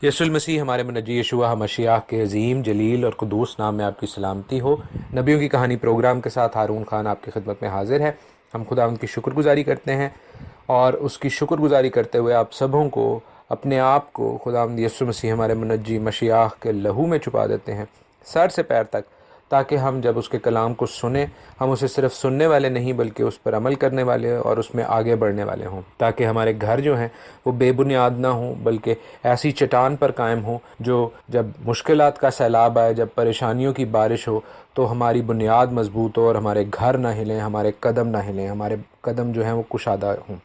یسوع المسیح ہمارے منجی یشوع مشیح کے عظیم جلیل اور قدوس نام میں آپ کی سلامتی ہو۔ نبیوں کی کہانی پروگرام کے ساتھ ہارون خان آپ کی خدمت میں حاضر ہے۔ ہم خداوند کی شکر گزاری کرتے ہیں اور اس کی شکر گزاری کرتے ہوئے آپ سبوں کو اپنے آپ کو خداوند یسوع مسیح ہمارے منجی مشیح کے لہو میں چھپا دیتے ہیں، سر سے پیر تک، تاکہ ہم جب اس کے کلام کو سنیں ہم اسے صرف سننے والے نہیں بلکہ اس پر عمل کرنے والے اور اس میں آگے بڑھنے والے ہوں، تاکہ ہمارے گھر جو ہیں وہ بے بنیاد نہ ہوں بلکہ ایسی چٹان پر قائم ہوں جو جب مشکلات کا سیلاب آئے، جب پریشانیوں کی بارش ہو تو ہماری بنیاد مضبوط ہو اور ہمارے گھر نہ ہلیں، ہمارے قدم نہ ہلیں، ہمارے قدم جو ہیں وہ کشادہ ہوں۔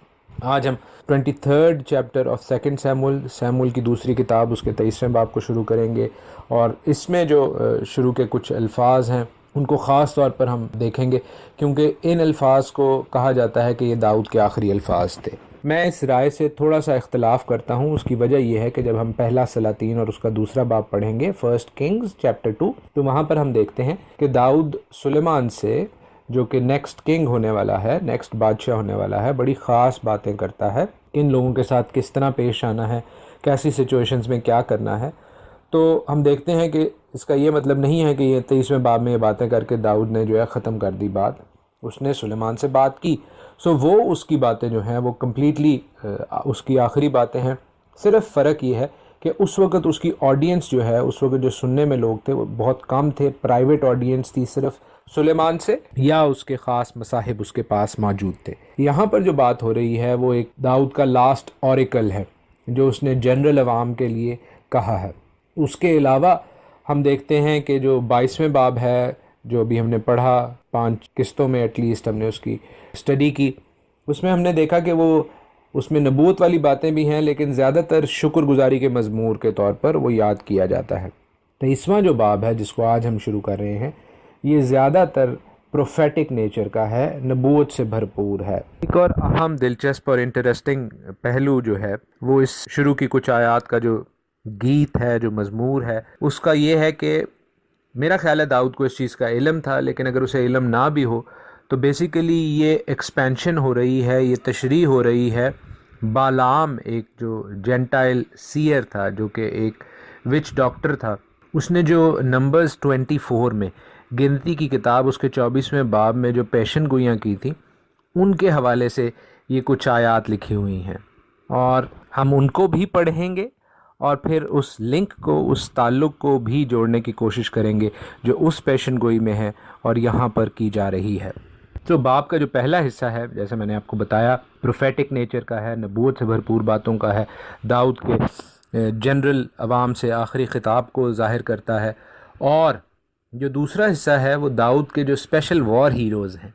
آج ہم 23rd chapter of second Samuel کی دوسری کتاب اس کے 23ویں باب کو شروع کریں گے، اور اس میں جو شروع کے کچھ الفاظ ہیں ان کو خاص طور پر ہم دیکھیں گے، کیونکہ ان الفاظ کو کہا جاتا ہے کہ یہ داؤد کے آخری الفاظ تھے۔ میں اس رائے سے تھوڑا سا اختلاف کرتا ہوں۔ اس کی وجہ یہ ہے کہ جب ہم پہلا سلاطین اور اس کا دوسرا باب پڑھیں گے، فرسٹ کنگز چیپٹر 2، تو وہاں پر ہم دیکھتے ہیں کہ داؤد سلیمان سے، جو کہ نیکسٹ کنگ ہونے والا ہے، نیکسٹ بادشاہ ہونے والا ہے، بڑی خاص باتیں کرتا ہے، ان لوگوں کے ساتھ کس طرح پیش آنا ہے، کیسی سچویشنز میں کیا کرنا ہے۔ تو ہم دیکھتے ہیں کہ اس کا یہ مطلب نہیں ہے کہ یہ 23ویں باب میں یہ باتیں کر کے داؤد نے جو ہے ختم کر دی بات، اس نے سلیمان سے بات کی، وہ اس کی باتیں جو ہیں وہ کمپلیٹلی اس کی آخری باتیں ہیں۔ صرف فرق یہ ہے کہ اس وقت اس کی آڈینس جو ہے، اس وقت جو سننے میں لوگ تھے وہ بہت کم تھے، پرائیویٹ آڈینس تھی صرف سلیمان سے یا اس کے خاص مصاحب اس کے پاس موجود تھے۔ یہاں پر جو بات ہو رہی ہے وہ ایک داؤد کا لاسٹ اوریکل ہے جو اس نے جنرل عوام کے لیے کہا ہے۔ اس کے علاوہ ہم دیکھتے ہیں کہ جو 22ویں باب ہے، جو ابھی ہم نے پڑھا 5 قسطوں میں ایٹ لیسٹ ہم نے اس کی اسٹڈی کی، اس میں ہم نے دیکھا کہ وہ اس میں نبوت والی باتیں بھی ہیں، لیکن زیادہ تر شکر گزاری کے مزمور کے طور پر وہ یاد کیا جاتا ہے۔ 23واں جو باب ہے جس کو آج ہم شروع کر رہے ہیں، یہ زیادہ تر پروفیٹک نیچر کا ہے، نبوت سے بھرپور ہے۔ ایک اور اہم دلچسپ اور انٹرسٹنگ پہلو جو ہے وہ اس شروع کی کچھ آیات کا جو گیت ہے، جو مزمور ہے، اس کا یہ ہے کہ میرا خیال ہے داؤد کو اس چیز کا علم تھا، لیکن اگر اسے علم نہ بھی ہو تو بیسیکلی یہ ایکسپینشن ہو رہی ہے، یہ تشریح ہو رہی ہے۔ بالام ایک جو جینٹائل سیئر تھا، جو کہ ایک وچ ڈاکٹر تھا، اس نے جو نمبرز 24 میں، گنتی کی کتاب اس کے 24ویں باب میں جو پیشن گوئیاں کی تھیں، ان کے حوالے سے یہ کچھ آیات لکھی ہوئی ہیں، اور ہم ان کو بھی پڑھیں گے اور پھر اس لنک کو، اس تعلق کو بھی جوڑنے کی کوشش کریں گے جو اس پیشن گوئی میں ہے اور یہاں پر کی جا رہی ہے۔ تو باب کا جو پہلا حصہ ہے، جیسے میں نے آپ کو بتایا، پروفیٹک نیچر کا ہے، نبوت سے بھرپور باتوں کا ہے، داؤد کے جنرل عوام سے آخری خطاب کو ظاہر کرتا ہے، اور جو دوسرا حصہ ہے وہ داؤد کے جو اسپیشل وار ہیروز ہیں،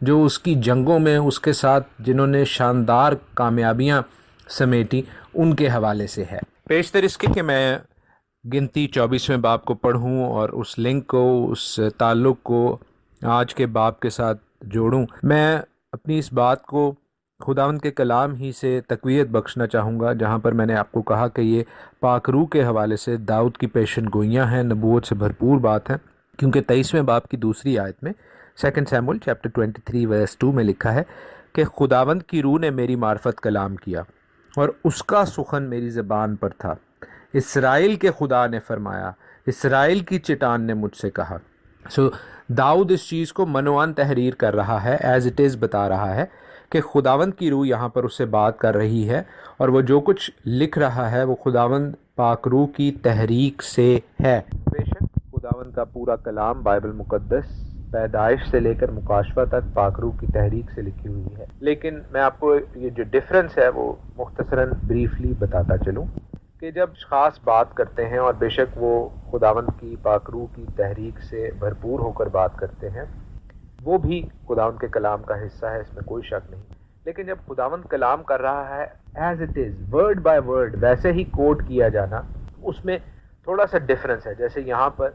جو اس کی جنگوں میں اس کے ساتھ جنہوں نے شاندار کامیابیاں سمیٹی، ان کے حوالے سے ہے۔ پیشتر اس کے کہ میں گنتی 24ویں باب کو پڑھوں اور اس لنک کو، اس تعلق کو آج کے باب کے ساتھ جوڑوں، میں اپنی اس بات کو خداوند کے کلام ہی سے تقویت بخشنا چاہوں گا، جہاں پر میں نے آپ کو کہا کہ یہ پاک روح کے حوالے سے داؤد کی پیشن گوئیاں ہیں، نبوت سے بھرپور بات ہے، کیونکہ 23ویں باب کی دوسری آیت میں، سیکنڈ سیمول چیپٹر 23 ورس 2 میں لکھا ہے کہ خداوند کی روح نے میری معرفت کلام کیا اور اس کا سخن میری زبان پر تھا۔ اسرائیل کے خدا نے فرمایا، اسرائیل کی چٹان نے مجھ سے کہا۔ داؤد اس چیز کو منوان تحریر کر رہا ہے، ایز اٹ از بتا رہا ہے کہ خداوند کی روح یہاں پر اس سے بات کر رہی ہے، اور وہ جو کچھ لکھ رہا ہے وہ خداوند پاک روح کی تحریک سے ہے۔ بے شک خداوند کا پورا کلام بائبل مقدس پیدائش سے لے کر مکاشفہ تک پاک روح کی تحریک سے لکھی ہوئی ہے، لیکن میں آپ کو یہ جو ڈفرنس ہے وہ مختصراً بریفلی بتاتا چلوں کہ جب خاص بات کرتے ہیں، اور بے شک وہ خداوند کی پاک روح کی تحریک سے بھرپور ہو کر بات کرتے ہیں، وہ بھی خداوند کے کلام کا حصہ ہے، اس میں کوئی شک نہیں، لیکن جب خداوند کلام کر رہا ہے as it is, word by word ویسے ہی کوٹ کیا جانا، اس میں تھوڑا سا ڈفرنس ہے۔ جیسے یہاں پر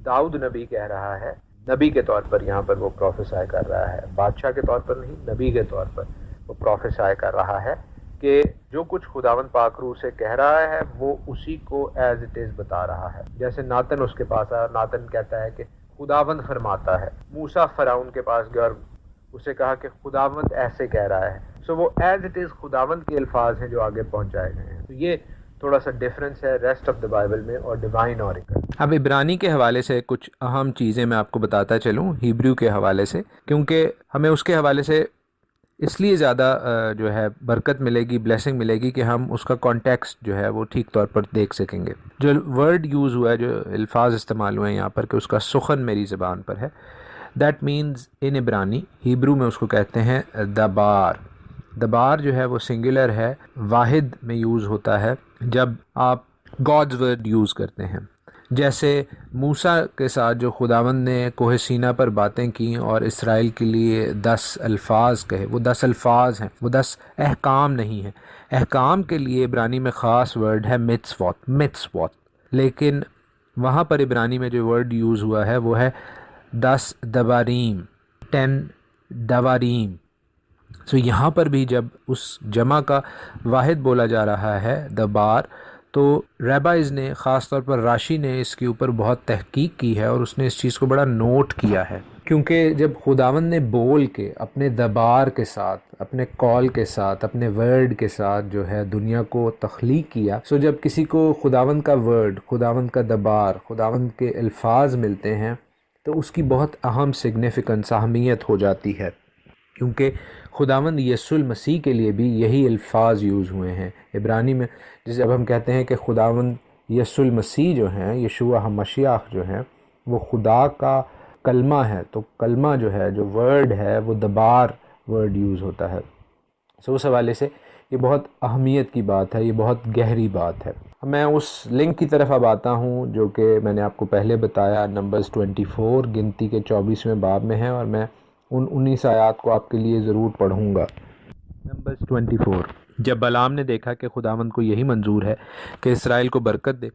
داؤد نبی کہہ رہا ہے، نبی کے طور پر یہاں پر وہ پروفیسائی کر رہا ہے، بادشاہ کے طور پر نہیں، نبی کے طور پر وہ پروفیسائی کر رہا ہے کہ جو کچھ خداوند پاک روح سے کہہ رہا ہے وہ اسی کو ایز اٹ از بتا رہا ہے۔ جیسے ناتن اس کے پاس آیا، ناتن کہتا ہے کہ خداوند فرماتا ہے۔ موسیٰ فرعون کے پاس گیا اور اسے کہا کہ خداوند ایسے کہہ رہا ہے، وہ ایز اٹ از خداوند کے الفاظ ہیں جو آگے پہنچائے گئے ہیں۔ تو یہ تھوڑا سا ڈفرینس ہے ریسٹ آف دا بائبل میں اور ڈیوائن اوریکل۔ اب عبرانی کے حوالے سے کچھ اہم چیزیں میں آپ کو بتاتا چلوں ہیبریو کے حوالے سے، کیونکہ ہمیں اس کے حوالے سے اس لیے زیادہ جو ہے برکت ملے گی، بلیسنگ ملے گی کہ ہم اس کا کانٹیکسٹ جو ہے وہ ٹھیک طور پر دیکھ سکیں گے۔ جو ورڈ یوز ہوا ہے، جو الفاظ استعمال ہوئے ہیں یہاں پر کہ اس کا سخن میری زبان پر ہے، دیٹ مینز ان عبرانی، ہیبرو میں اس کو کہتے ہیں دبار۔ دبار جو ہے وہ سنگولر ہے، واحد میں یوز ہوتا ہے جب آپ گاڈز ورڈ یوز کرتے ہیں۔ جیسے موسیٰ کے ساتھ جو خداوند نے کوہ سینا پر باتیں کیں اور اسرائیل کے لیے 10 الفاظ کہے، وہ 10 الفاظ ہیں، وہ 10 احکام نہیں ہیں۔ احکام کے لیے عبرانی میں خاص ورڈ ہے مِتْسْوَات، لیکن وہاں پر عبرانی میں جو ورڈ یوز ہوا ہے وہ ہے 10 دباریم، 10 دواریم۔ سو یہاں پر بھی جب اس جمع کا واحد بولا جا رہا ہے دبار، تو ریبائز نے، خاص طور پر راشی نے اس کے اوپر بہت تحقیق کی ہے اور اس نے اس چیز کو بڑا نوٹ کیا ہے، کیونکہ جب خداوند نے بول کے اپنے دبار کے ساتھ، اپنے کال کے ساتھ، اپنے ورڈ کے ساتھ جو ہے دنیا کو تخلیق کیا، سو جب کسی کو خداوند کا ورڈ، خداوند کا دبار، خداوند کے الفاظ ملتے ہیں تو اس کی بہت اہم سگنیفیکنس، اہمیت ہو جاتی ہے، کیونکہ خداوند یسوع المسیح کے لیے بھی یہی الفاظ یوز ہوئے ہیں عبرانی میں۔ جسے اب ہم کہتے ہیں کہ خداوند یسوع المسیح جو ہیں، یشوع ہمشیاہ جو ہیں، وہ خدا کا کلمہ ہے، تو کلمہ جو ہے، جو ورڈ ہے، وہ دبار ورڈ یوز ہوتا ہے۔ سو اس حوالے سے یہ بہت اہمیت کی بات ہے، یہ بہت گہری بات ہے۔ میں اس لنک کی طرف اب آتا ہوں جو کہ میں نے آپ کو پہلے بتایا، نمبرز 24 گنتی کے 24ویں باب میں ہے، اور میں ان 19 آیات کو آپ کے لیے ضرور پڑھوں گا۔ نمبرز 24۔ جب بلعام نے دیکھا کہ خداوند کو یہی منظور ہے کہ اسرائیل کو برکت دے،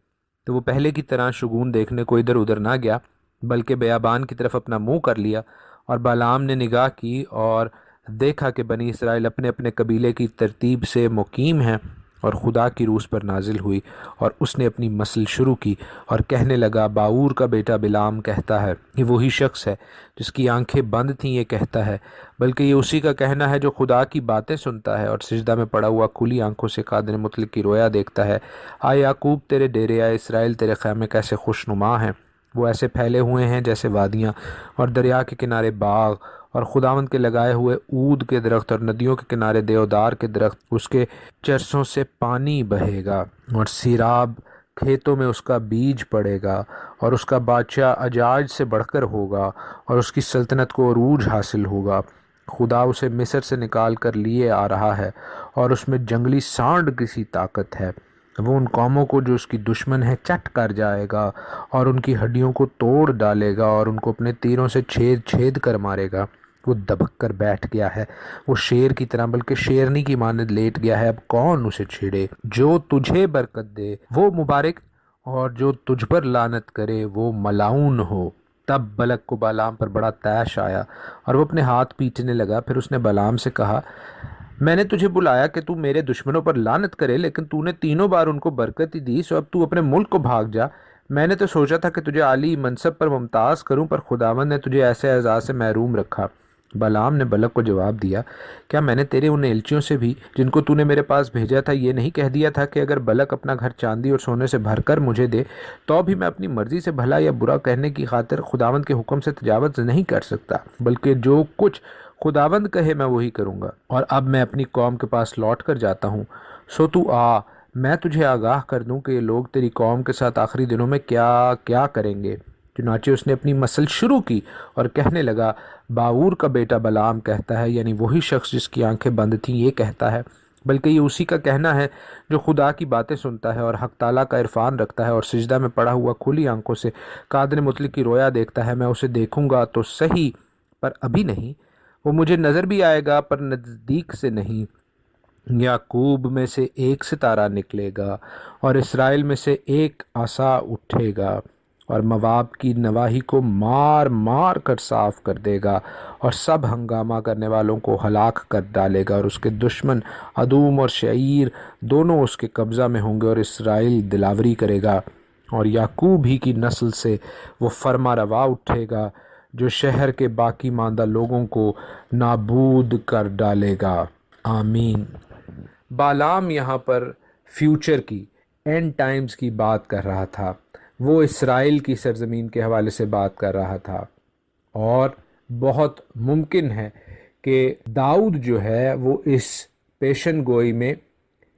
تو وہ پہلے کی طرح شگون دیکھنے کو ادھر ادھر نہ گیا، بلکہ بیابان کی طرف اپنا منہ کر لیا، اور بلعام نے نگاہ کی اور دیکھا کہ بنی اسرائیل اپنے اپنے قبیلے کی ترتیب سے مقیم ہیں، اور خدا کی روح پر نازل ہوئی، اور اس نے اپنی مسل شروع کی اور کہنے لگا، باور کا بیٹا بلعام کہتا ہے، یہ وہی شخص ہے جس کی آنکھیں بند تھیں، یہ کہتا ہے، بلکہ یہ اسی کا کہنا ہے جو خدا کی باتیں سنتا ہے اور سجدہ میں پڑا ہوا کھلی آنکھوں سے قادر مطلق کی رویا دیکھتا ہے۔ آئے یعقوب تیرے ڈیرے، آئے اسرائیل تیرے خیمے کیسے خوش نما ہیں، وہ ایسے پھیلے ہوئے ہیں جیسے وادیاں، اور دریا کے کنارے باغ، اور خداوند کے لگائے ہوئے عود کے درخت، اور ندیوں کے کنارے دیودار کے درخت، اس کے چرسوں سے پانی بہے گا، اور سیراب کھیتوں میں اس کا بیج پڑے گا، اور اس کا بادشاہ اجاج سے بڑھ کر ہوگا، اور اس کی سلطنت کو عروج حاصل ہوگا۔ خدا اسے مصر سے نکال کر لیے آ رہا ہے، اور اس میں جنگلی سانڈ کی سی طاقت ہے۔ وہ ان قوموں کو جو اس کی دشمن ہے چٹ کر جائے گا، اور ان کی ہڈیوں کو توڑ ڈالے گا، اور ان کو اپنے تیروں سے چھید چھید کر مارے گا۔ وہ دبک کر بیٹھ گیا ہے، وہ شیر کی طرح، بلکہ شیرنی کی مانند لیٹ گیا ہے، اب کون اسے چھیڑے؟ جو تجھے برکت دے وہ مبارک، اور جو تجھ پر لعنت کرے وہ ملعون ہو۔ تب بلک کو بلعام پر بڑا طیش آیا، اور وہ اپنے ہاتھ پیٹنے لگا۔ پھر اس نے بلعام سے کہا، میں نے تجھے بلایا کہ تو میرے دشمنوں پر لعنت کرے، لیکن تو نے تینوں بار ان کو برکت ہی دی، سو اب تو اپنے ملک کو بھاگ جا۔ میں نے تو سوچا تھا کہ تجھے عالی منصب پر ممتاز کروں، پر خداوند نے تجھے ایسے اعزاز سے محروم رکھا۔ بلعام نے بلک کو جواب دیا، کیا میں نے تیرے ان ایلچیوں سے بھی جن کو تو نے میرے پاس بھیجا تھا یہ نہیں کہہ دیا تھا کہ اگر بلک اپنا گھر چاندی اور سونے سے بھر کر مجھے دے تو بھی میں اپنی مرضی سے بھلا یا برا کہنے کی خاطر خداوند کے حکم سے تجاوز نہیں کر سکتا، بلکہ جو کچھ خداوند کہے میں وہی کروں گا۔ اور اب میں اپنی قوم کے پاس لوٹ کر جاتا ہوں، سو تو آ، میں تجھے آگاہ کر دوں کہ یہ لوگ تیری قوم کے ساتھ آخری دنوں میں کیا کیا کریں گے۔ چنانچہ اس نے اپنی مسل شروع کی اور کہنے لگا، باور کا بیٹا بلعام کہتا ہے، یعنی وہی شخص جس کی آنکھیں بند تھیں، یہ کہتا ہے، بلکہ یہ اسی کا کہنا ہے جو خدا کی باتیں سنتا ہے اور حق تعالیٰ کا عرفان رکھتا ہے اور سجدہ میں پڑا ہوا کھلی آنکھوں سے قادر مطلق کی رویا دیکھتا ہے۔ میں اسے دیکھوں گا تو صحیح، پر ابھی نہیں، وہ مجھے نظر بھی آئے گا پر نزدیک سے نہیں۔ یعقوب میں سے ایک ستارہ نکلے گا اور اسرائیل میں سے ایک عصا اٹھے گا، اور مواب کی نواحی کو مار مار کر صاف کر دے گا، اور سب ہنگامہ کرنے والوں کو ہلاک کر ڈالے گا، اور اس کے دشمن ادوم اور شعیر دونوں اس کے قبضہ میں ہوں گے، اور اسرائیل دلاوری کرے گا، اور یعقوب ہی کی نسل سے وہ فرما روا اٹھے گا جو شہر کے باقی ماندہ لوگوں کو نابود کر ڈالے گا۔ آمین۔ بلعام یہاں پر فیوچر کی، اینڈ ٹائمز کی بات کر رہا تھا، وہ اسرائیل کی سرزمین کے حوالے سے بات کر رہا تھا، اور بہت ممکن ہے کہ داؤد جو ہے وہ اس پیشن گوئی میں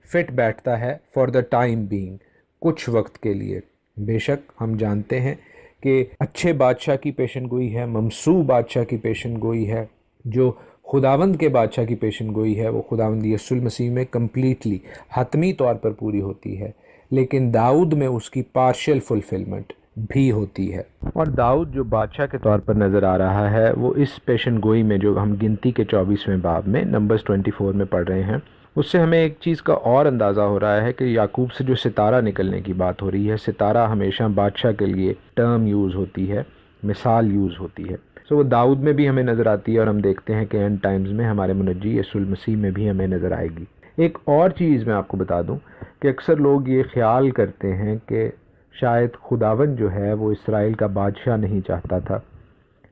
فٹ بیٹھتا ہے فار دا ٹائم بینگ، کچھ وقت کے لیے۔ بے شک ہم جانتے ہیں کہ اچھے بادشاہ کی پیشن گوئی ہے، ممسوح بادشاہ کی پیشن گوئی ہے، جو خداوند کے بادشاہ کی پیشن گوئی ہے، وہ خداوند یسوع المسیح میں کمپلیٹلی حتمی طور پر پوری ہوتی ہے، لیکن داؤد میں اس کی پارشل فلفلمنٹ بھی ہوتی ہے۔ اور داؤد جو بادشاہ کے طور پر نظر آ رہا ہے، وہ اس پیشن گوئی میں جو ہم گنتی کے 24ویں باب میں نمبرز 24 میں پڑھ رہے ہیں، اس سے ہمیں ایک چیز کا اور اندازہ ہو رہا ہے کہ یعقوب سے جو ستارہ نکلنے کی بات ہو رہی ہے، ستارہ ہمیشہ بادشاہ کے لیے ٹرم یوز ہوتی ہے، مثال یوز ہوتی ہے، سو وہ داؤد میں بھی ہمیں نظر آتی ہے، اور ہم دیکھتے ہیں کہ اینڈ ٹائمز میں ہمارے منجی یسوع المسیح میں بھی ہمیں نظر آئے گی۔ ایک اور چیز میں آپ کو بتا دوں کہ اکثر لوگ یہ خیال کرتے ہیں کہ شاید خداوند جو ہے وہ اسرائیل کا بادشاہ نہیں چاہتا تھا،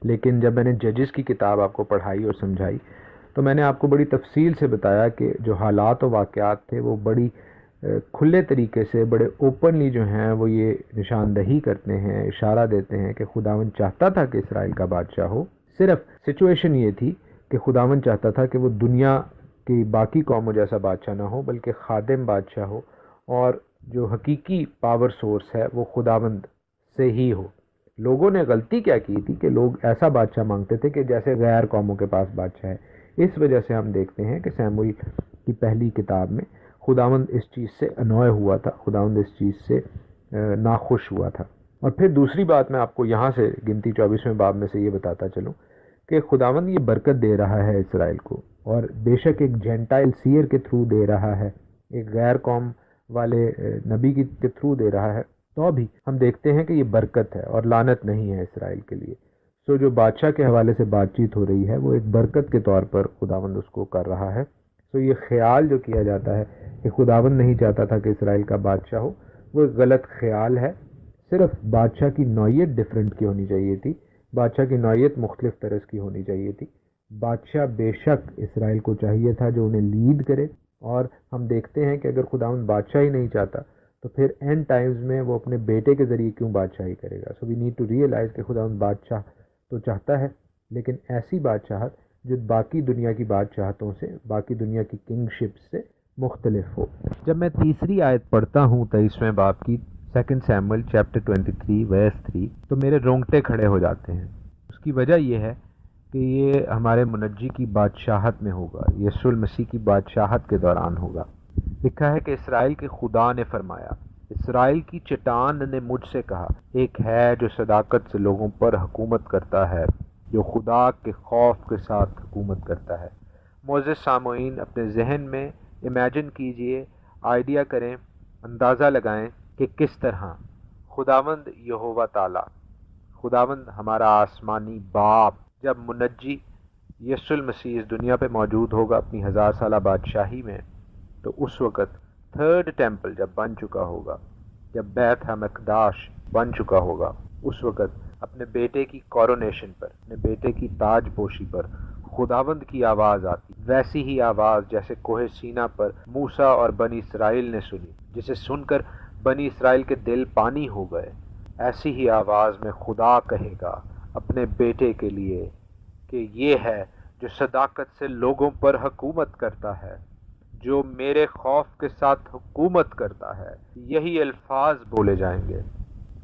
لیکن جب میں نے ججز کی کتاب آپ کو پڑھائی اور سمجھائی تو میں نے آپ کو بڑی تفصیل سے بتایا کہ جو حالات و واقعات تھے وہ بڑی کھلے طریقے سے، بڑے اوپنلی جو ہیں وہ یہ نشاندہی کرتے ہیں، اشارہ دیتے ہیں کہ خداوند چاہتا تھا کہ اسرائیل کا بادشاہ ہو، صرف سچویشن یہ تھی کہ خداوند چاہتا تھا کہ وہ دنیا کی باقی قوموں جیسا بادشاہ نہ ہو، بلکہ خادم بادشاہ ہو، اور جو حقیقی پاور سورس ہے وہ خداوند سے ہی ہو۔ لوگوں نے غلطی کیا کی تھی کہ لوگ ایسا بادشاہ مانگتے تھے کہ جیسے غیر قوموں کے پاس بادشاہ ہے۔ اس وجہ سے ہم دیکھتے ہیں کہ سیموئیل کی پہلی کتاب میں خداوند اس چیز سے انوئے ہوا تھا، خداوند اس چیز سے ناخوش ہوا تھا۔ اور پھر دوسری بات میں آپ کو یہاں سے گنتی 24ویں باب میں سے یہ بتاتا چلوں کہ خداوند یہ برکت دے رہا ہے اسرائیل کو، اور بے شک ایک جینٹائل سیر کے تھرو دے رہا ہے، ایک غیر قوم والے نبی کے تھرو دے رہا ہے، تو بھی ہم دیکھتے ہیں کہ یہ برکت ہے اور لعنت نہیں ہے اسرائیل کے لیے۔ سو جو بادشاہ کے حوالے سے بات چیت ہو رہی ہے وہ ایک برکت کے طور پر خداوند اس کو کر رہا ہے۔ سو یہ خیال جو کیا جاتا ہے کہ خداوند نہیں چاہتا تھا کہ اسرائیل کا بادشاہ ہو، وہ ایک غلط خیال ہے۔ صرف بادشاہ کی نوعیت ڈیفرنٹ کی ہونی چاہیے تھی، بادشاہ کی نوعیت مختلف طرز کی ہونی چاہیے تھی۔ بادشاہ بے شک اسرائیل کو چاہیے تھا جو انہیں لیڈ کرے، اور ہم دیکھتے ہیں کہ اگر خداوند بادشاہ ہی نہیں چاہتا تو پھر اینڈ ٹائمز میں وہ اپنے بیٹے کے ذریعے کیوں بادشاہی کرے گا۔ سو وی نیڈ ٹو ریئلائز کہ خداوند بادشاہ تو چاہتا ہے، لیکن ایسی بادشاہت جو باقی دنیا کی بادشاہتوں سے، باقی دنیا کی کنگ شپ سے مختلف ہو۔ جب میں تیسری آیت پڑھتا ہوں 23ویں باب کی، 2 سیموئیل چیپٹر 23 ورس 3، تو میرے رونگٹے کھڑے ہو جاتے ہیں۔ اس کی وجہ یہ ہے کہ یہ ہمارے منجی کی بادشاہت میں ہوگا، یسوع المسیح کی بادشاہت کے دوران ہوگا۔ لکھا ہے کہ اسرائیل کے خدا نے فرمایا، اسرائیل کی چٹان نے مجھ سے کہا، ایک ہے جو صداقت سے لوگوں پر حکومت کرتا ہے، جو خدا کے خوف کے ساتھ حکومت کرتا ہے۔ معزز سامعین، اپنے ذہن میں امیجن کیجئے، آئیڈیا کریں، اندازہ لگائیں کہ کس طرح خداوند یہوہ تعالی، خداوند ہمارا آسمانی باپ، جب منجی یسوع المسیح اس دنیا پہ موجود ہوگا اپنی 1000 سالہ بادشاہی میں، تو اس وقت تھرڈ ٹیمپل جب بن چکا ہوگا، جب بیت مقدس بن چکا ہوگا، اس وقت اپنے بیٹے کی کورونیشن پر، اپنے بیٹے کی تاج پوشی پر خداوند کی آواز آتی، ویسی ہی آواز جیسے کوہ سینا پر موسیٰ اور بنی اسرائیل نے سنی، جسے سن کر بنی اسرائیل کے دل پانی ہو گئے، ایسی ہی آواز میں خدا کہے گا اپنے بیٹے کے لیے کہ یہ ہے جو صداقت سے لوگوں پر حکومت کرتا ہے، جو میرے خوف کے ساتھ حکومت کرتا ہے۔ یہی الفاظ بولے جائیں گے،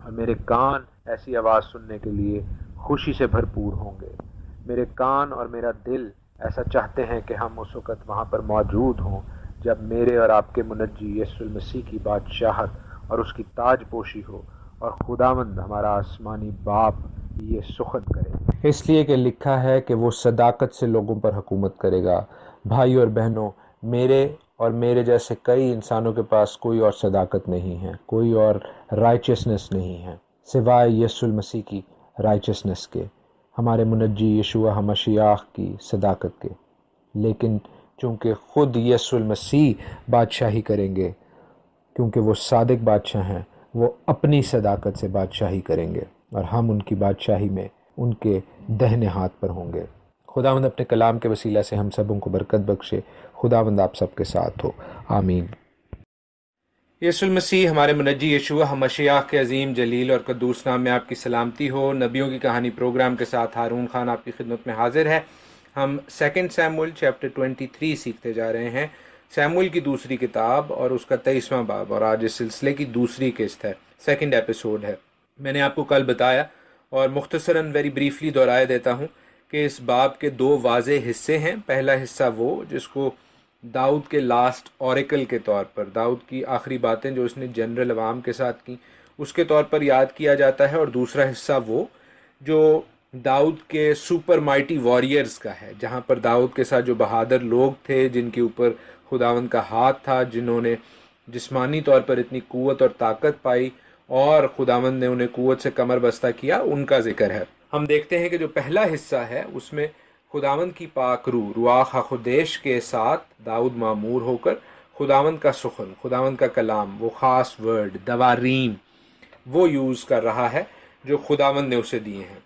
اور میرے کان ایسی آواز سننے کے لیے خوشی سے بھرپور ہوں گے۔ میرے کان اور میرا دل ایسا چاہتے ہیں کہ ہم اس وقت وہاں پر موجود ہوں جب میرے اور آپ کے منجی یسوع المسیح کی بادشاہت اور اس کی تاج پوشی ہو، اور خداوند ہمارا آسمانی باپ یہ سخن کرے، اس لیے کہ لکھا ہے کہ وہ صداقت سے لوگوں پر حکومت کرے گا۔ بھائی اور بہنوں، میرے اور میرے جیسے کئی انسانوں کے پاس کوئی اور صداقت نہیں ہے، کوئی اور رائچسنس نہیں ہے سوائے یسوع المسیح کی رائچسنس کے، ہمارے منجی یشوع مشیاہ کی صداقت کے۔ لیکن چونکہ خود یسوع المسیح بادشاہی کریں گے، کیونکہ وہ صادق بادشاہ ہیں، وہ اپنی صداقت سے بادشاہی کریں گے، اور ہم ان کی بادشاہی میں ان کے دہنے ہاتھ پر ہوں گے۔ خداوند اپنے کلام کے وسیلہ سے ہم سبوں کو برکت بخشے۔ خداوند آپ سب کے ساتھ ہو، آمین۔ یسوع المسیح ہمارے منجی یشوع مشیاہ کے عظیم جلیل اور قدوس نام میں آپ کی سلامتی ہو۔ نبیوں کی کہانی پروگرام کے ساتھ ہارون خان آپ کی خدمت میں حاضر ہے۔ ہم سیکنڈ سیموئیل چیپٹر 23 سیکھتے جا رہے ہیں، سیموئیل کی دوسری کتاب اور اس کا 23واں باب، اور آج اس سلسلے کی دوسری قسط ہے، سیکنڈ ایپیسوڈ ہے۔ میں نے آپ کو کل بتایا اور مختصراً ویری بریفلی دہرائے دیتا ہوں کہ اس باب کے دو واضح حصے ہیں۔ پہلا حصہ وہ جس کو داؤد کے لاسٹ اوریکل کے طور پر، داؤد کی آخری باتیں جو اس نے جنرل عوام کے ساتھ کی، اس کے طور پر یاد کیا جاتا ہے، اور دوسرا حصہ وہ جو داؤد کے سپر مائٹی واریئرز کا ہے، جہاں پر داؤد کے ساتھ جو بہادر لوگ تھے، جن کے اوپر خداوند کا ہاتھ تھا، جنہوں نے جسمانی طور پر اتنی قوت اور طاقت پائی اور خداوند نے انہیں قوت سے کمر بستہ کیا، ان کا ذکر ہے۔ ہم دیکھتے ہیں کہ جو پہلا حصہ ہے اس میں خداوند کی پاک روح رواح خدیش کے ساتھ داؤد معمور ہو کر خداوند کا سخن، خداوند کا کلام، وہ خاص ورڈ دواریم وہ یوز کر رہا ہے جو خداوند نے اسے دیے ہیں۔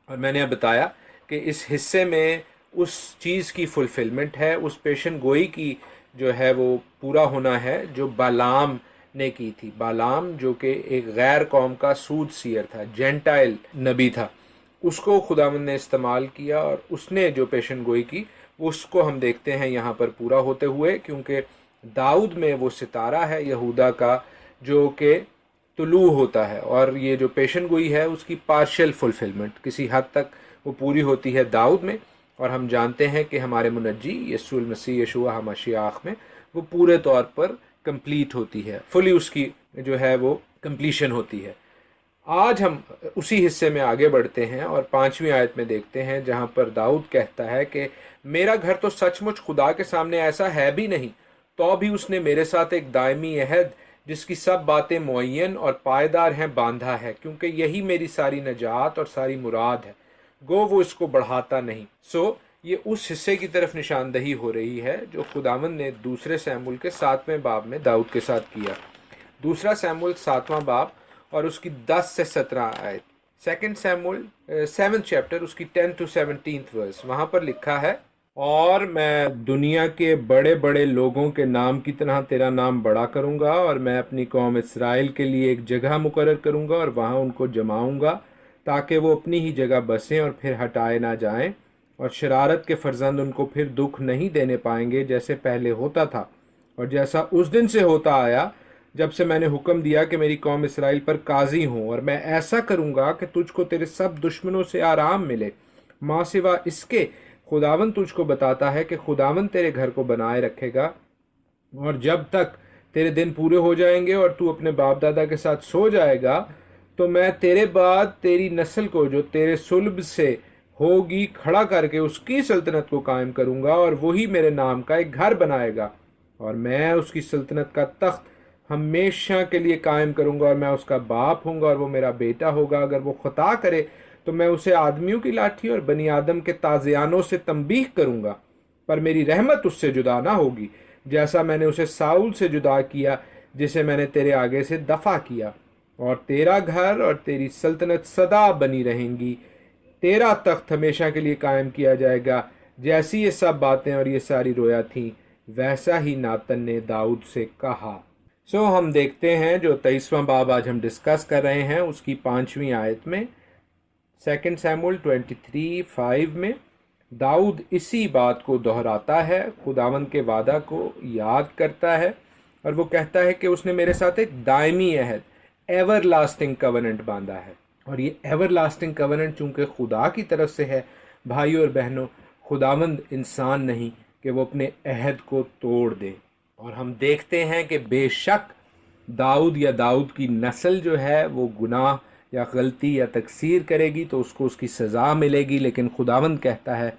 اور میں نے اب بتایا کہ اس حصے میں اس چیز کی فلفلمنٹ ہے، اس پیشن گوئی کی جو ہے وہ پورا ہونا ہے جو بالام نے کی تھی۔ بالام جو کہ ایک غیر قوم کا سود سیر تھا، جینٹائل نبی تھا، اس کو خداوند نے استعمال کیا اور اس نے جو پیشن گوئی کی اس کو ہم دیکھتے ہیں یہاں پر پورا ہوتے ہوئے، کیونکہ داؤد میں وہ ستارہ ہے یہودا کا جو کہ طلوع ہوتا ہے، اور یہ جو پیشن گوئی ہے اس کی پارشل فلفلمنٹ کسی حد تک وہ پوری ہوتی ہے داؤد میں، اور ہم جانتے ہیں کہ ہمارے منجی یسوع المسیح یشوع مشیاہ میں وہ پورے طور پر کمپلیٹ ہوتی ہے، فلی اس کی جو ہے وہ کمپلیشن ہوتی ہے۔ آج ہم اسی حصے میں آگے بڑھتے ہیں اور 5ویں آیت میں دیکھتے ہیں جہاں پر داؤد کہتا ہے کہ میرا گھر تو سچ مچ خدا کے سامنے ایسا ہے بھی نہیں، تو بھی اس نے میرے ساتھ ایک دائمی عہد جس کی سب باتیں معین اور پائیدار ہیں باندھا ہے، کیونکہ یہی میری ساری نجات اور ساری مراد ہے، گو وہ اس کو بڑھاتا نہیں۔ یہ اس حصے کی طرف نشاندہی ہو رہی ہے جو خداوند نے دوسرے سیموئیل کے 7ویں باب میں داؤد کے ساتھ کیا۔ دوسرا سیموئیل 7واں باب اور اس کی 10 سے 17 آیت، سیکنڈ سیموئیل 7th چیپٹر اس کی 10 to 17 ورس، وہاں پر لکھا ہے، اور میں دنیا کے بڑے بڑے لوگوں کے نام کی طرح تیرا نام بڑا کروں گا، اور میں اپنی قوم اسرائیل کے لیے ایک جگہ مقرر کروں گا اور وہاں ان کو جماؤں گا تاکہ وہ اپنی ہی جگہ بسیں اور پھر ہٹائے نہ جائیں، اور شرارت کے فرزند ان کو پھر دکھ نہیں دینے پائیں گے جیسے پہلے ہوتا تھا اور جیسا اس دن سے ہوتا آیا جب سے میں نے حکم دیا کہ میری قوم اسرائیل پر قاضی ہوں، اور میں ایسا کروں گا کہ تجھ کو تیرے سب دشمنوں سے آرام ملے، ماں سوا اس کے خداوند تجھ کو بتاتا ہے کہ خداوند تیرے گھر کو بنائے رکھے گا، اور جب تک تیرے دن پورے ہو جائیں گے اور تو اپنے باپ دادا کے ساتھ سو جائے گا تو میں تیرے بعد تیری نسل کو جو تیرے صلب سے ہوگی کھڑا کر کے اس کی سلطنت کو قائم کروں گا، اور وہی میرے نام کا ایک گھر بنائے گا، اور میں اس کی سلطنت کا تخت ہمیشہ کے لیے قائم کروں گا، اور میں اس کا باپ ہوں گا اور وہ میرا بیٹا ہوگا۔ اگر وہ خطا کرے تو میں اسے آدمیوں کی لاٹھی اور بنی آدم کے تازیانوں سے تنبیہ کروں گا، پر میری رحمت اس سے جدا نہ ہوگی، جیسا میں نے اسے ساؤل سے جدا کیا جسے میں نے تیرے آگے سے دفع کیا، اور تیرا گھر اور تیری سلطنت سدا بنی رہیں گی، تیرا تخت ہمیشہ کے لیے قائم کیا جائے گا۔ جیسی یہ سب باتیں اور یہ ساری رویا تھیں ویسا ہی ناتن نے داؤد سے کہا۔ ہم دیکھتے ہیں جو 23واں باب آج ہم ڈسکس کر رہے ہیں اس کی 5ویں آیت میں، سیکنڈ سیموئیل 23:5 میں داؤد اسی بات کو دہراتا ہے، خداوند کے وعدہ کو یاد کرتا ہے، اور وہ کہتا ہے کہ اس نے میرے ساتھ ایک دائمی عہد ایور لاسٹنگ کوننٹ باندھا ہے، اور یہ ایور لاسٹنگ کوننٹ چونکہ خدا کی طرف سے ہے، بھائیوں اور بہنوں، خداوند انسان نہیں کہ وہ اپنے عہد کو توڑ دے۔ اور ہم دیکھتے ہیں کہ بے شک داؤد یا داؤد کی نسل جو ہے وہ گناہ یا غلطی یا تقصیر کرے گی تو اس کو اس کی سزا ملے گی، لیکن خداوند کہتا ہے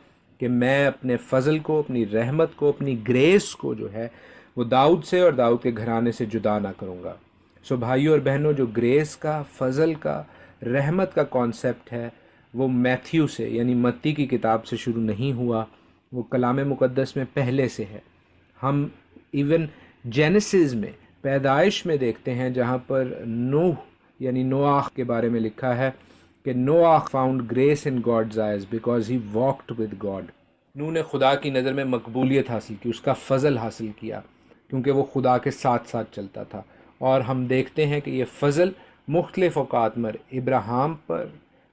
کہ میں اپنے فضل کو، اپنی رحمت کو، اپنی گریس کو جو ہے وہ داؤد سے اور داؤد کے گھرانے سے جدا نہ کروں گا۔ بھائیوں اور بہنوں، جو گریس کا، فضل کا، رحمت کا کانسیپٹ ہے وہ میتھیو سے یعنی متی کی کتاب سے شروع نہیں ہوا، وہ کلام مقدس میں پہلے سے ہے۔ ہم ایون جینیسز میں، پیدائش میں دیکھتے ہیں جہاں پر نوح یعنی نوآخ کے بارے میں لکھا ہے کہ Noah found grace in God's eyes because he walked with God. نوح نے خدا کی نظر میں مقبولیت حاصل کی، اس کا فضل حاصل کیا کیونکہ وہ خدا کے ساتھ ساتھ چلتا تھا، اور ہم دیکھتے ہیں کہ یہ فضل مختلف اوقات میں ابراہیم پر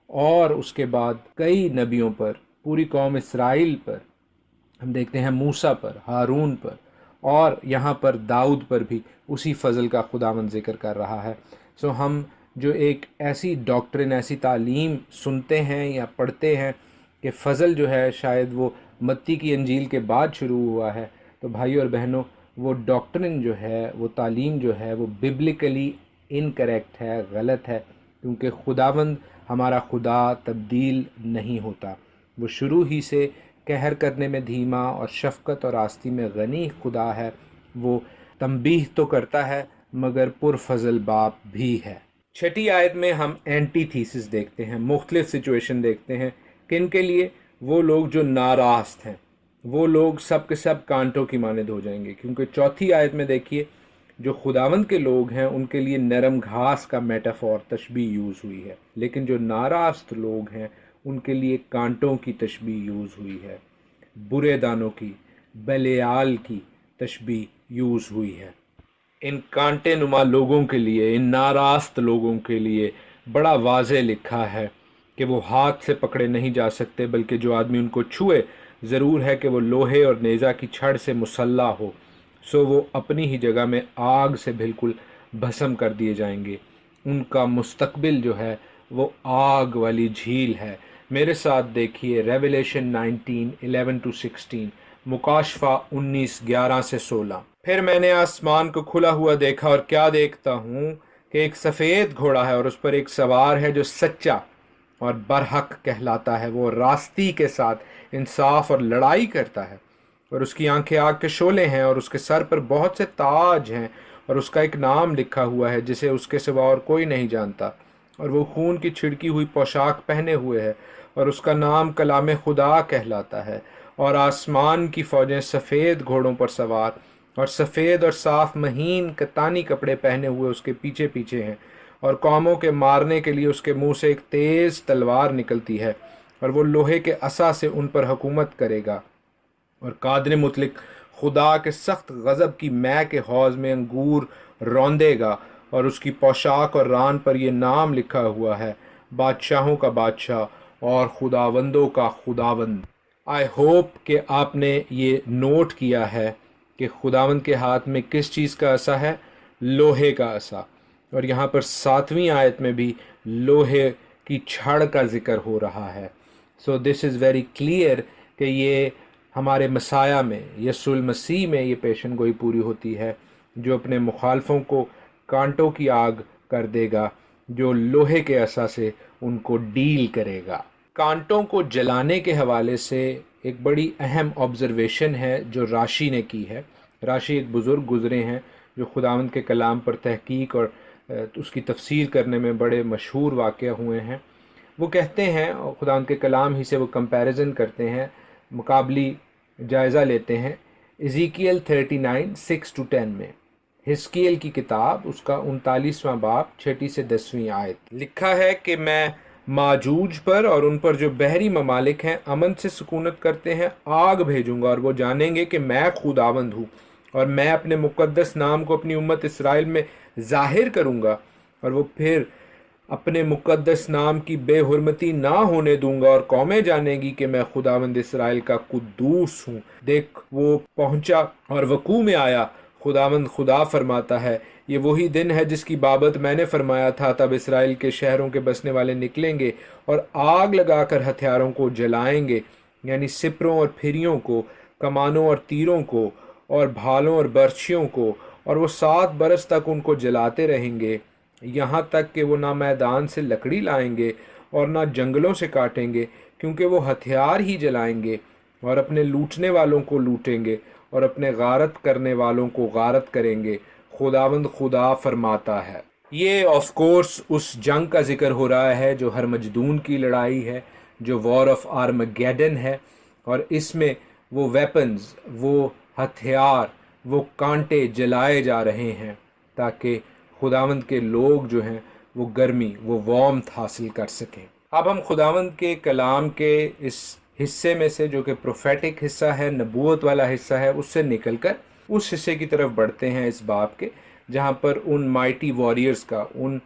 اور اس کے بعد کئی نبیوں پر، پوری قوم اسرائیل پر، ہم دیکھتے ہیں موسیٰ پر، ہارون پر، اور یہاں پر داؤد پر بھی اسی فضل کا خداوند ذکر کر رہا ہے۔ ہم جو ایک ایسی ڈاکٹرن، ایسی تعلیم سنتے ہیں یا پڑھتے ہیں کہ فضل جو ہے شاید وہ متی کی انجیل کے بعد شروع ہوا ہے، تو بھائیو اور بہنوں، وہ ڈاکٹرن جو ہے، وہ تعلیم جو ہے، وہ ببلیکلی انکریکٹ ہے، غلط ہے، کیونکہ خداوند ہمارا خدا تبدیل نہیں ہوتا۔ وہ شروع ہی سے قہر کرنے میں دھیما اور شفقت اور آستی میں غنی خدا ہے۔ وہ تنبیہ تو کرتا ہے مگر پر فضل باپ بھی ہے۔ چھٹی آیت میں ہم اینٹی تھیسس دیکھتے ہیں، مختلف سچویشن دیکھتے ہیں، کن کے لیے؟ وہ لوگ جو ناراست ہیں، وہ لوگ سب کے سب کانٹوں کی مانند ہو جائیں گے، کیونکہ چوتھی آیت میں دیکھیے جو خداوند کے لوگ ہیں ان کے لیے نرم گھاس کا میٹافور تشبیہ یوز ہوئی ہے، لیکن جو ناراست لوگ ہیں ان کے لیے کانٹوں کی تشبیہ یوز ہوئی ہے، برے دانوں کی، بلیال کی تشبیہ یوز ہوئی ہے۔ ان کانٹے نما لوگوں کے لیے، ان ناراست لوگوں کے لیے بڑا واضح لکھا ہے کہ وہ ہاتھ سے پکڑے نہیں جا سکتے، بلکہ جو آدمی ان کو چھوئے ضرور ہے کہ وہ لوہے اور نیزہ کی چھڑ سے مسلح ہو، سو وہ اپنی ہی جگہ میں آگ سے بالکل بھسم کر دیے جائیں گے۔ ان کا مستقبل جو ہے وہ آگ والی جھیل ہے۔ میرے ساتھ دیکھیے ریویلیشن 19:11-16، مکاشفہ 19:11-16۔ پھر میں نے آسمان کو کھلا ہوا دیکھا، اور کیا دیکھتا ہوں کہ ایک سفید گھوڑا ہے اور اس پر ایک سوار ہے جو سچا اور برحق کہلاتا ہے۔ وہ راستی کے ساتھ انصاف اور لڑائی کرتا ہے، اور اس کی آنکھیں آگ کے شعلے ہیں، اور اس کے سر پر بہت سے تاج ہیں، اور اس کا ایک نام لکھا ہوا ہے جسے اس کے سوا اور کوئی نہیں جانتا، اور وہ خون کی چھڑکی ہوئی پوشاک پہنے ہوئے ہے، اور اس کا نام کلام خدا کہلاتا ہے۔ اور آسمان کی فوجیں سفید گھوڑوں پر سوار اور سفید اور صاف مہین کتانی کپڑے پہنے ہوئے اس کے پیچھے پیچھے ہیں، اور قوموں کے مارنے کے لیے اس کے منہ سے ایک تیز تلوار نکلتی ہے، اور وہ لوہے کے عصا سے ان پر حکومت کرے گا، اور قادر مطلق خدا کے سخت غضب کی مے کے حوض میں انگور روندے گا، اور اس کی پوشاک اور ران پر یہ نام لکھا ہوا ہے، بادشاہوں کا بادشاہ اور خداوندوں کا خداوند۔ آئی ہوپ کہ آپ نے یہ نوٹ کیا ہے کہ خداوند کے ہاتھ میں کس چیز کا عصا ہے؟ لوہے کا عصا۔ اور یہاں پر 7ویں آیت میں بھی لوہے کی چھڑ کا ذکر ہو رہا ہے۔ سو دس از ویری کلیئر کہ یہ ہمارے مسیح میں، یسوع المسیح میں یہ پیشن گوئی پوری ہوتی ہے، جو اپنے مخالفوں کو کانٹوں کی آگ کر دے گا، جو لوہے کے عصا سے ان کو ڈیل کرے گا۔ کانٹوں کو جلانے کے حوالے سے ایک بڑی اہم آبزرویشن ہے جو راشی نے کی ہے۔ راشی ایک بزرگ گزرے ہیں جو خداوند کے کلام پر تحقیق اور اس کی تفسیر کرنے میں بڑے مشہور واقع ہوئے ہیں۔ وہ کہتے ہیں، خداوند کے کلام ہی سے وہ کمپیریزن کرتے ہیں، مقابلی جائزہ لیتے ہیں۔ ایزیکیل 39:6-10 میں، حزقیل کی کتاب اس کا 39واں باب 6 سے 10ویں آیت لکھا ہے کہ میں ماجوج پر اور ان پر جو بحری ممالک ہیں امن سے سکونت کرتے ہیں آگ بھیجوں گا، اور وہ جانیں گے کہ میں خداوند ہوں، اور میں اپنے مقدس نام کو اپنی امت اسرائیل میں ظاہر کروں گا، اور وہ پھر اپنے مقدس نام کی بے حرمتی نہ ہونے دوں گا، اور قومیں جانیں گی کہ میں خداوند اسرائیل کا قدوس ہوں۔ دیکھ وہ پہنچا اور وقوع میں آیا، خداوند خدا فرماتا ہے، یہ وہی دن ہے جس کی بابت میں نے فرمایا تھا، تب اسرائیل کے شہروں کے بسنے والے نکلیں گے اور آگ لگا کر ہتھیاروں کو جلائیں گے، یعنی سپروں اور پھریوں کو، کمانوں اور تیروں کو، اور بھالوں اور برچھیوں کو، اور وہ 7 برس تک ان کو جلاتے رہیں گے، یہاں تک کہ وہ نہ میدان سے لکڑی لائیں گے اور نہ جنگلوں سے کاٹیں گے، کیونکہ وہ ہتھیار ہی جلائیں گے، اور اپنے لوٹنے والوں کو لوٹیں گے اور اپنے غارت کرنے والوں کو غارت کریں گے، خداوند خدا فرماتا ہے۔ یہ آف کورس اس جنگ کا ذکر ہو رہا ہے جو ہرمجدون کی لڑائی ہے، جو وار آف آرمگیڈن ہے، اور اس میں وہ ویپنز، وہ ہتھیار، وہ کانٹے جلائے جا رہے ہیں تاکہ خداوند کے لوگ جو ہیں وہ گرمی، وہ وارمتھ حاصل کر سکیں۔ اب ہم خداوند کے کلام کے اس حصے میں سے جو کہ پروفیٹک حصہ ہے، نبوت والا حصہ ہے، اس سے نکل کر اس حصے کی طرف بڑھتے ہیں اس باب کے جہاں پر ان مائٹی وارئرز کا، ان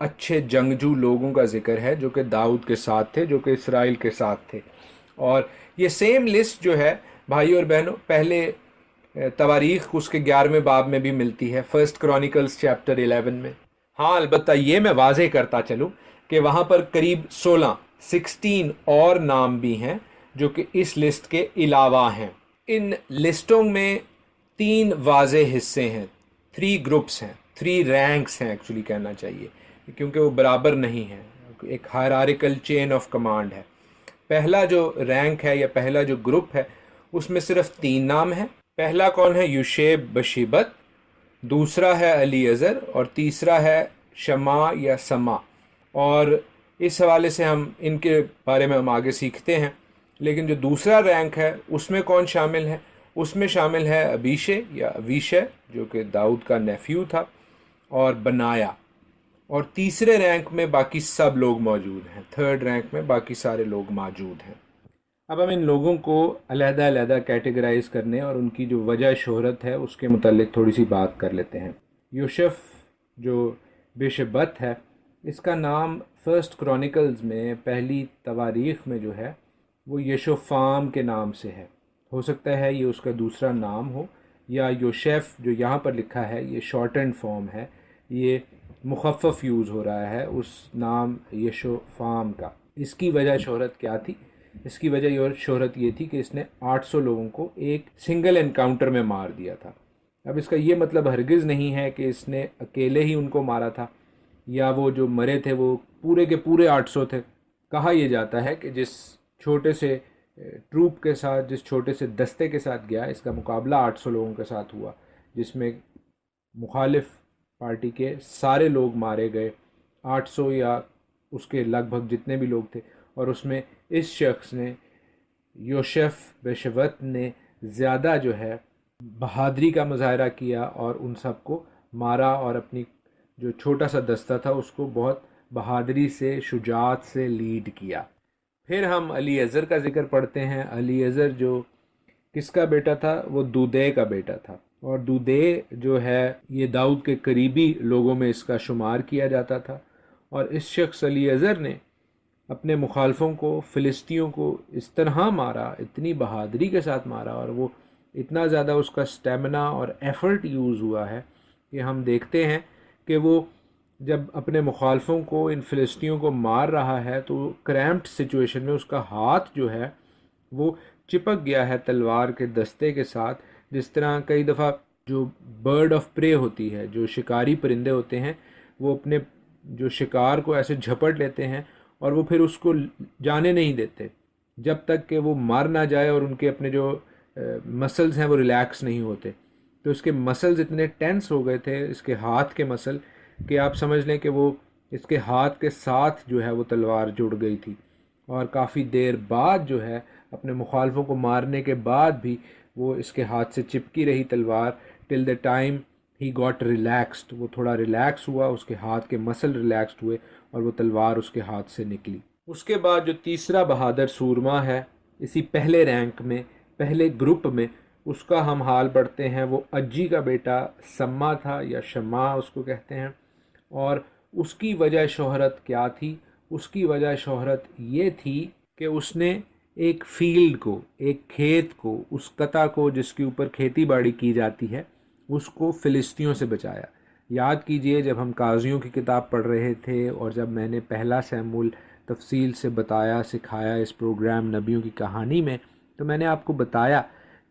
اچھے جنگجو لوگوں کا ذکر ہے جو کہ داؤد کے ساتھ تھے، جو کہ اسرائیل کے ساتھ تھے۔ اور یہ سیم لسٹ جو ہے بھائیو اور بہنوں پہلے تواریخ اس کے 11ویں باب میں بھی ملتی ہے، فرسٹ کرونیکلز چیپٹر 11 میں۔ ہاں البتہ یہ میں واضح کرتا چلوں کہ وہاں پر قریب 16 اور نام بھی ہیں جو کہ اس لسٹ کے علاوہ ہیں۔ ان لسٹوں میں 3 واضح حصے ہیں، 3 گروپس ہیں، 3 رینکس ہیں ایکچولی کہنا چاہیے، کیونکہ وہ برابر نہیں ہیں، ایک ہائرارکل چین آف کمانڈ ہے۔ پہلا جو رینک ہے یا پہلا جو گروپ ہے اس میں صرف 3 نام ہیں۔ پہلا کون ہے؟ یوشیب بشیبت، دوسرا ہے علی ازر، اور تیسرا ہے شما یا سما۔ اور اس حوالے سے ہم ان کے بارے میں ہم آگے سیکھتے ہیں۔ لیکن جو دوسرا رینک ہے اس میں کون شامل ہے؟ اس میں شامل ہے ابیشے یا اویشے جو کہ داؤد کا نیفیو تھا، اور بنایا۔ اور تیسرے رینک میں باقی سب لوگ موجود ہیں، تھرڈ رینک میں باقی سارے لوگ موجود ہیں۔ اب ہم ان لوگوں کو علیحدہ علیحدہ کیٹیگرائز کرنے اور ان کی جو وجہ شہرت ہے اس کے متعلق تھوڑی سی بات کر لیتے ہیں۔ یوشف جو بشبت ہے، اس کا نام فرسٹ کرونیکلز میں پہلی تواریخ میں جو ہے وہ یشوفام کے نام سے ہے۔ ہو سکتا ہے یہ اس کا دوسرا نام ہو، یا یوشیف جو یہاں پر لکھا ہے یہ شارٹ اینڈ فارم ہے، یہ مخفف یوز ہو رہا ہے اس نام یشوفام کا۔ اس کی وجہ شہرت کیا تھی؟ اس کی وجہ شہرت یہ تھی کہ اس نے 800 لوگوں کو ایک سنگل انکاؤنٹر میں مار دیا تھا۔ اب اس کا یہ مطلب ہرگز نہیں ہے کہ اس نے اکیلے ہی ان کو مارا تھا، یا وہ جو مرے تھے وہ پورے کے پورے 800 تھے۔ کہا یہ جاتا ہے کہ جس چھوٹے سے ٹروپ کے ساتھ، جس چھوٹے سے دستے کے ساتھ گیا، اس کا مقابلہ 800 لوگوں کے ساتھ ہوا، جس میں مخالف پارٹی کے سارے لوگ مارے گئے، 800 یا اس کے لگ بھگ جتنے بھی لوگ تھے۔ اور اس میں اس شخص نے، یوشف بشوت نے، زیادہ جو ہے بہادری کا مظاہرہ کیا اور ان سب کو مارا، اور اپنی جو چھوٹا سا دستہ تھا اس کو بہت بہادری سے، شجاعت سے لیڈ کیا۔ پھر ہم علی ازر کا ذکر پڑھتے ہیں۔ علی ازر جو کس کا بیٹا تھا؟ وہ دودے کا بیٹا تھا، اور دودے جو ہے یہ داؤد کے قریبی لوگوں میں اس کا شمار کیا جاتا تھا۔ اور اس شخص علی ازر نے اپنے مخالفوں کو، فلسطینیوں کو اس طرح مارا، اتنی بہادری کے ساتھ مارا، اور وہ اتنا زیادہ اس کا سٹیمنا اور ایفرٹ یوز ہوا ہے کہ ہم دیکھتے ہیں کہ وہ جب اپنے مخالفوں کو، ان فلسطینیوں کو مار رہا ہے تو کریمپڈ سچویشن میں اس کا ہاتھ جو ہے وہ چپک گیا ہے تلوار کے دستے کے ساتھ، جس طرح کئی دفعہ جو برڈ آف پرے ہوتی ہے، جو شکاری پرندے ہوتے ہیں، وہ اپنے جو شکار کو ایسے جھپٹ لیتے ہیں اور وہ پھر اس کو جانے نہیں دیتے جب تک کہ وہ مار نہ جائے، اور ان کے اپنے جو مسلز ہیں وہ ریلیکس نہیں ہوتے۔ تو اس کے مسلز اتنے ٹینس ہو گئے تھے، اس کے ہاتھ کے مسل، کہ آپ سمجھ لیں کہ وہ اس کے ہاتھ کے ساتھ جو ہے وہ تلوار جڑ گئی تھی، اور کافی دیر بعد جو ہے اپنے مخالفوں کو مارنے کے بعد بھی وہ اس کے ہاتھ سے چپکی رہی تلوار till the time he got relaxed. وہ تھوڑا ریلیکس ہوا، اس کے ہاتھ کے مسل ریلیکسڈ ہوئے اور وہ تلوار اس کے ہاتھ سے نکلی۔ اس کے بعد جو تیسرا بہادر سورما ہے اسی پہلے رینک میں، پہلے گروپ میں، اس کا ہم حال پڑھتے ہیں۔ وہ اجی کا بیٹا سما تھا، یا شما اس کو کہتے ہیں۔ اور اس کی وجہ شہرت کیا تھی؟ اس کی وجہ شہرت یہ تھی کہ اس نے ایک فیلڈ کو، ایک کھیت کو، اس قطع کو جس کے اوپر کھیتی باڑی کی جاتی ہے، اس کو فلسطینیوں سے بچایا۔ یاد کیجئے جب ہم قاضیوں کی کتاب پڑھ رہے تھے، اور جب میں نے پہلا سیموئیل تفصیل سے بتایا، سکھایا اس پروگرام نبیوں کی کہانی میں، تو میں نے آپ کو بتایا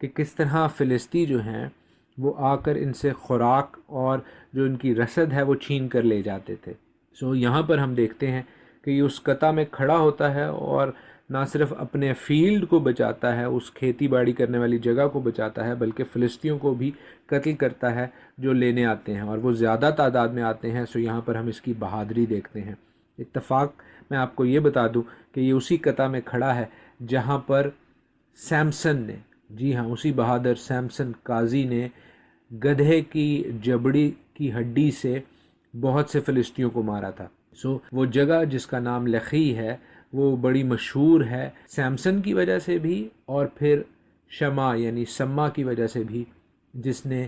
کہ کس طرح فلسطی جو ہیں وہ آ کر ان سے خوراک اور جو ان کی رسد ہے وہ چھین کر لے جاتے تھے۔ یہاں پر ہم دیکھتے ہیں کہ یہ اس قطع میں کھڑا ہوتا ہے اور نہ صرف اپنے فیلڈ کو بچاتا ہے، اس کھیتی باڑی کرنے والی جگہ کو بچاتا ہے، بلکہ فلسطینیوں کو بھی قتل کرتا ہے جو لینے آتے ہیں، اور وہ زیادہ تعداد میں آتے ہیں۔ یہاں پر ہم اس کی بہادری دیکھتے ہیں۔ اتفاق میں آپ کو یہ بتا دوں کہ یہ اسی قطع میں کھڑا ہے جہاں پر سیمسن نے، جی ہاں اسی بہادر سیمسن قاضی نے گدھے کی جبڑی کی ہڈی سے بہت سے فلسطینیوں کو مارا تھا۔ وہ جگہ جس کا نام لخی ہے وہ بڑی مشہور ہے سیمسن کی وجہ سے بھی، اور پھر شما یعنی سما کی وجہ سے بھی، جس نے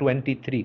23,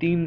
3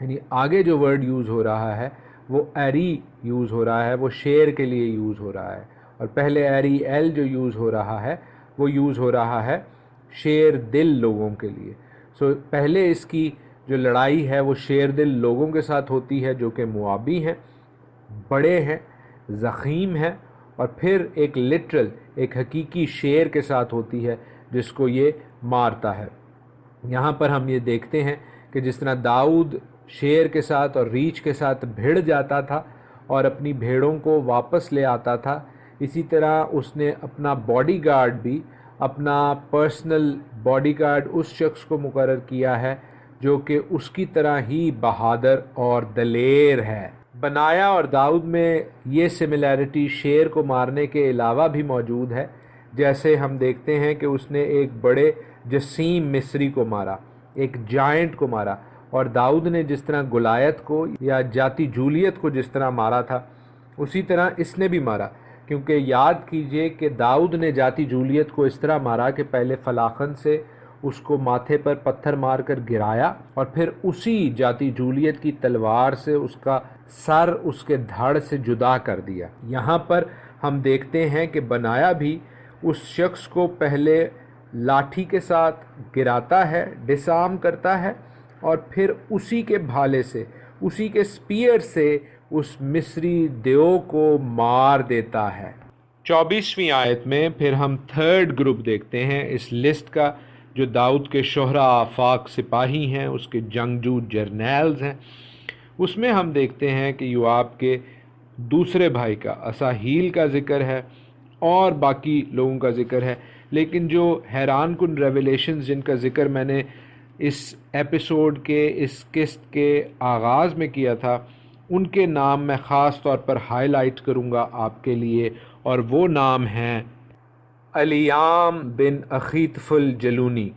یعنی آگے جو ورڈ یوز ہو رہا ہے وہ ایری یوز ہو رہا ہے، وہ شیر کے لیے یوز ہو رہا ہے، اور پہلے ایری ایل جو یوز ہو رہا ہے وہ یوز ہو رہا ہے شیر دل لوگوں کے لیے۔ سو پہلے اس کی جو لڑائی ہے وہ شیر دل لوگوں کے ساتھ ہوتی ہے جو کہ موابی ہیں، بڑے ہیں، زخیم ہیں، اور پھر ایک لٹرل، ایک حقیقی شیر کے ساتھ ہوتی ہے جس کو یہ مارتا ہے۔ یہاں پر ہم یہ دیکھتے ہیں کہ جس طرح داؤد شیر کے ساتھ اور ریچھ کے ساتھ بھیڑ جاتا تھا اور اپنی بھیڑوں کو واپس لے آتا تھا، اسی طرح اس نے اپنا باڈی گارڈ بھی، اپنا پرسنل باڈی گارڈ اس شخص کو مقرر کیا ہے جو کہ اس کی طرح ہی بہادر اور دلیر ہے۔ بنایا اور داؤد میں یہ سملیرٹی شیر کو مارنے کے علاوہ بھی موجود ہے، جیسے ہم دیکھتے ہیں کہ اس نے ایک بڑے جسیم مصری کو مارا، ایک جائنٹ کو مارا، اور داؤد نے جس طرح گولیت کو یا جاتی جولیت کو جس طرح مارا تھا اسی طرح اس نے بھی مارا، کیونکہ یاد کیجئے کہ داؤد نے جاتی جولیت کو اس طرح مارا کہ پہلے فلاخن سے اس کو ماتھے پر پتھر مار کر گرایا، اور پھر اسی جاتی جولیت کی تلوار سے اس کا سر اس کے دھڑ سے جدا کر دیا۔ یہاں پر ہم دیکھتے ہیں کہ بنایا بھی اس شخص کو پہلے لاٹھی کے ساتھ گراتا ہے، ڈسارم کرتا ہے، اور پھر اسی کے بھالے سے، اسی کے سپیئر سے اس مصری دیو کو مار دیتا ہے۔ 24ویں آیت میں پھر ہم تھرڈ گروپ دیکھتے ہیں اس لسٹ کا، جو داؤد کے شہرا آفاق سپاہی ہیں، اس کے جنگجو جرنیلز ہیں۔ اس میں ہم دیکھتے ہیں کہ یوآب کے دوسرے بھائی کا، اساہیل کا ذکر ہے اور باقی لوگوں کا ذکر ہے، لیکن جو حیران کن ریویلیشنز جن کا ذکر میں نے اس ایپیسوڈ کے، اس قسط کے آغاز میں کیا تھا، ان کے نام میں خاص طور پر ہائی لائٹ کروں گا آپ کے لیے، اور وہ نام ہیں الیام بن اخیطفل جلونی۔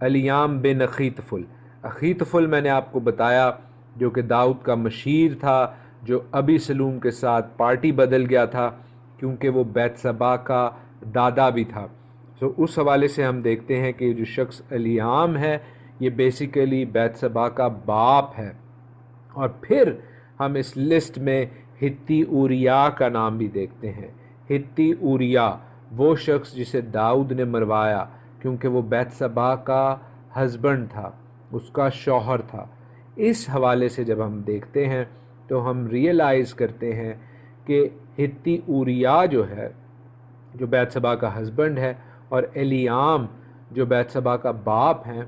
الیام بن اخیطفل، اخیطفل میں نے آپ کو بتایا جو کہ داؤد کا مشیر تھا، جو ابی سلوم کے ساتھ پارٹی بدل گیا تھا کیونکہ وہ بیت سبا کا دادا بھی تھا۔ سو اس حوالے سے ہم دیکھتے ہیں کہ جو شخص الیام ہے یہ بیسیکلی بیت سبا کا باپ ہے۔ اور پھر ہم اس لسٹ میں ہتی اوریا کا نام بھی دیکھتے ہیں۔ ہتی اوریا وہ شخص جسے داؤد نے مروایا کیونکہ وہ بیت سبا کا ہسبینڈ تھا، اس کا شوہر تھا۔ اس حوالے سے جب ہم دیکھتے ہیں تو ہم ریئلائز کرتے ہیں کہ ہتی اوریا جو ہے، جو بیت سبا کا ہسبینڈ ہے، اور الیام جو بیت سبا کا باپ ہیں،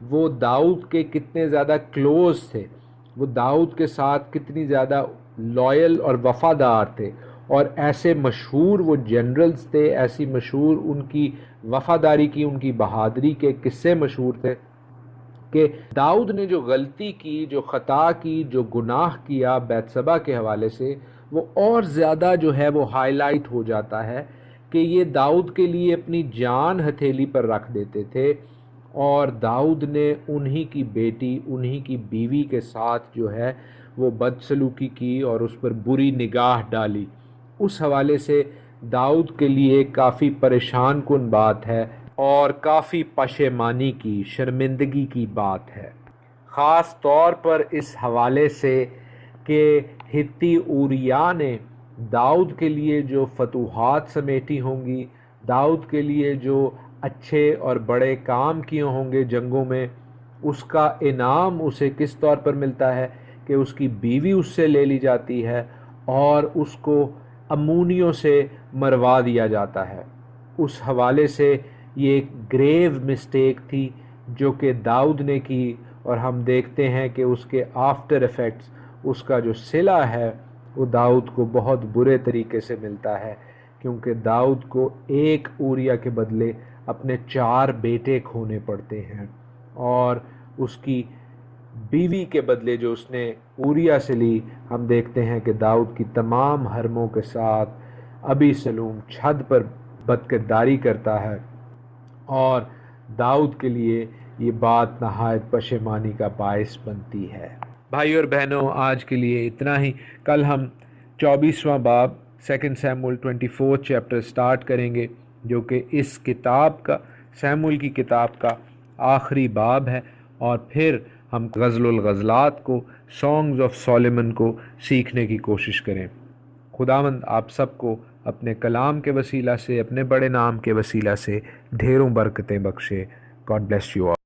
وہ داؤد کے کتنے زیادہ کلوز تھے، وہ داؤد کے ساتھ کتنی زیادہ لائل اور وفادار تھے، اور ایسے مشہور وہ جنرلز تھے، ایسی مشہور ان کی وفاداری کی، ان کی بہادری کے قصے مشہور تھے کہ داؤد نے جو غلطی کی، جو خطا کی، جو گناہ کیا بیت سبا کے حوالے سے، وہ اور زیادہ جو ہے وہ ہائی لائٹ ہو جاتا ہے کہ یہ داؤد کے لیے اپنی جان ہتھیلی پر رکھ دیتے تھے، اور داؤد نے انہی کی بیٹی، انہی کی بیوی کے ساتھ جو ہے وہ بدسلوکی کی اور اس پر بری نگاہ ڈالی۔ اس حوالے سے داؤد کے لیے کافی پریشان کن بات ہے اور کافی پشیمانی کی، شرمندگی کی بات ہے، خاص طور پر اس حوالے سے کہ ہتی اوریا نے داؤد کے لیے جو فتوحات سمیٹی ہوں گی، داؤد کے لیے جو اچھے اور بڑے کام کیے ہوں گے جنگوں میں، اس کا انعام اسے کس طور پر ملتا ہے کہ اس کی بیوی اس سے لے لی جاتی ہے اور اس کو امونیوں سے مروا دیا جاتا ہے۔ اس حوالے سے یہ ایک گریو مسٹیک تھی جو کہ داؤد نے کی، اور ہم دیکھتے ہیں کہ اس کے آفٹر ایفیکٹس، اس کا جو صلہ ہے وہ داؤد کو بہت برے طریقے سے ملتا ہے، کیونکہ داؤد کو ایک اوریا کے بدلے اپنے 4 بیٹے کھونے پڑتے ہیں، اور اس کی بیوی کے بدلے جو اس نے اوریا سے لی، ہم دیکھتے ہیں کہ داؤد کی تمام حرموں کے ساتھ ابی سلوم چھت پر بدکرداری کرتا ہے، اور داؤد کے لیے یہ بات نہایت پشیمانی کا باعث بنتی ہے۔ بھائی اور بہنوں، آج کے لیے اتنا ہی۔ کل ہم 24واں باب 2 سیموئیل 24 چیپٹر سٹارٹ کریں گے، جو کہ اس کتاب کا، سیموئیل کی کتاب کا آخری باب ہے، اور پھر ہم غزل الغزلات کو، سانگز آف سولمن کو سیکھنے کی کوشش کریں۔ خداوند آپ سب کو اپنے کلام کے وسیلہ سے، اپنے بڑے نام کے وسیلہ سے ڈھیروں برکتیں بخشے۔ God bless you all.